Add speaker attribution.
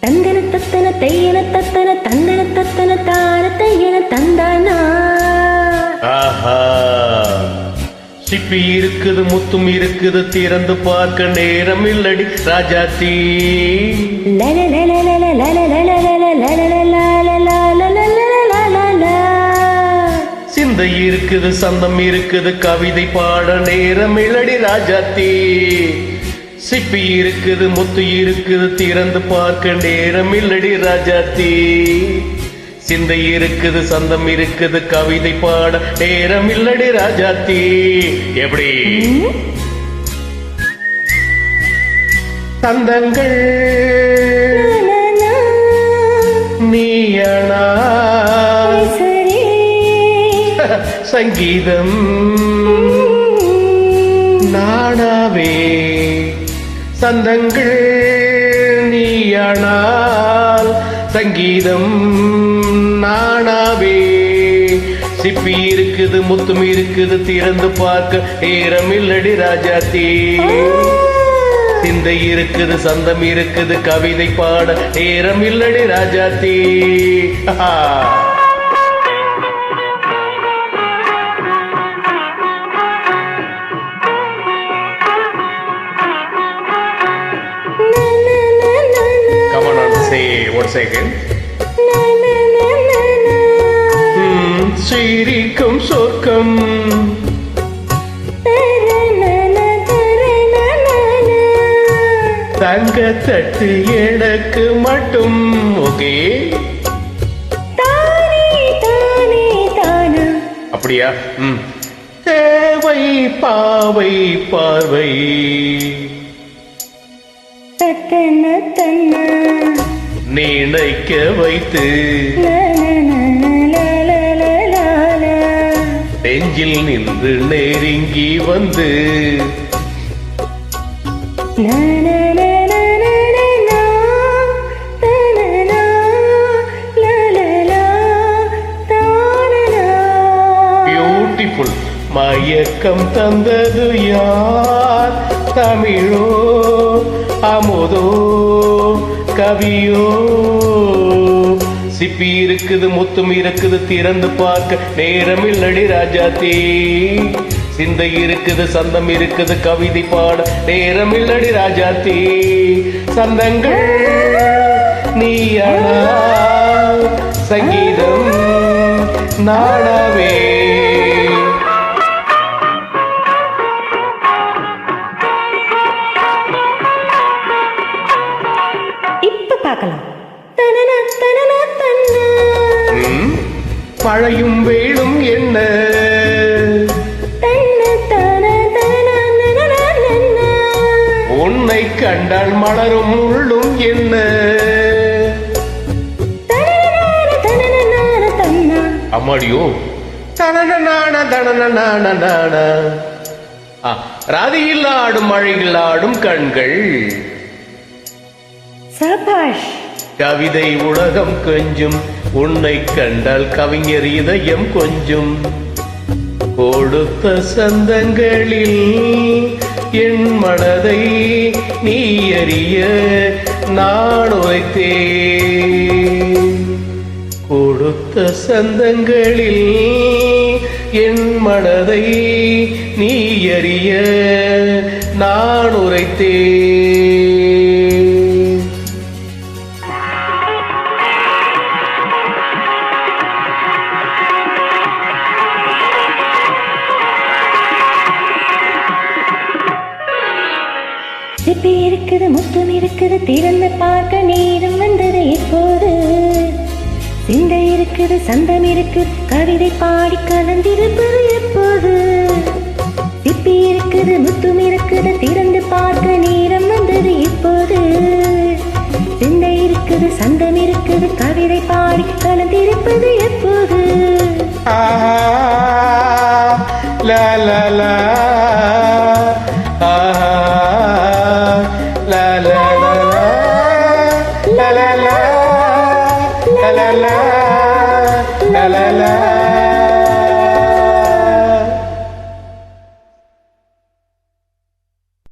Speaker 1: தந்தன தத்தன தையன தத்தன தந்தன தத்தன தான தையன தந்தானா.
Speaker 2: ஆஹா, சிப்பி இருக்குது முத்தும் இருக்குது திறந்து பார்க்க நேரம் இல்லடி ராஜாத்தி. சிந்தை இருக்குது சந்தம் இருக்குது கவிதை பாட நேரம் இல்லடி ராஜாத்தி. சிப்பி இருக்குது முத்து இருக்குது திறந்து பார்க்க நேரம் இல்லடி ராஜாத்தி. சிந்தை இருக்குது சந்தம் இருக்குது கவிதை பாட நேரம் இல்லடி ராஜாத்தி. எப்படி சந்தங்கள் நீயனா சங்கீதம் நானாவே. சந்தங்கள் நீயானால் சங்கீதம் நானாவே. சிப்பி இருக்குது முத்தும் இருக்குது திறந்து பார்க்க நேரம் இல்லடி ராஜாத்தி. சிந்தை இருக்குது சந்தம் இருக்குது கவிதை பாட நேரம் இல்லடி ராஜாத்தி. One second. சிரிக்கும் சொர்க்கம் தங்க தட்டு எனக்கு மட்டும். ஓகே, அப்படியா? தேவை பாவை பார்வை நினைக்க வைத்து நெஞ்சில் நின்று நெருங்கி வந்து பியூட்டிஃபுல் மயக்கம் தந்தது யார்? தமிழோ அமுதோ கவியோ? சிப்பி இருக்குது முத்தும் இருக்குது திறந்து பார்க்க நேரம் இல்லடி ராஜாத்தி. சிந்தை இருக்குது சந்தம் இருக்குது கவிதை பாட நேரம் இல்லடி ராஜாத்தி. சந்தங்கள் நீயானா சங்கீதம் நானாவே. மழையும் வேளும் என்ன உன்னை கண்டால் மலரும் உள்ளும் என்ன? அம்மாடியோ ராதியில் ஆடும் மழையில் ஆடும் கண்கள். கவிதை உலகம் கொஞ்சம் உன்னை கண்டால் கவிஞர் இதயம் கொஞ்சம். கொடுத்த சந்தங்களில் என் மனதை நீ அறிய நான் உரைத்தேன். கொடுத்த சந்தங்களில் என் மனதை நீ அறிய நான் உரைத்தேன்.
Speaker 1: சிப்பி இருக்குது முத்தும் இருக்குது திறந்து பார்க்க நேரம் வந்தது இப்போது. சிந்தை இருக்குது சந்தம் இருக்குது கவிதை பாடி கலந்திருப்பது எப்போது. சிப்பி இருக்குது முத்தும் இருக்குது திறந்து பார்க்க நேரம் வந்தது இப்போது. சிந்தை இருக்குது சந்தம் இருக்குது கவிதை பாடி கலந்திருப்பது எப்போது.
Speaker 2: லா லா லா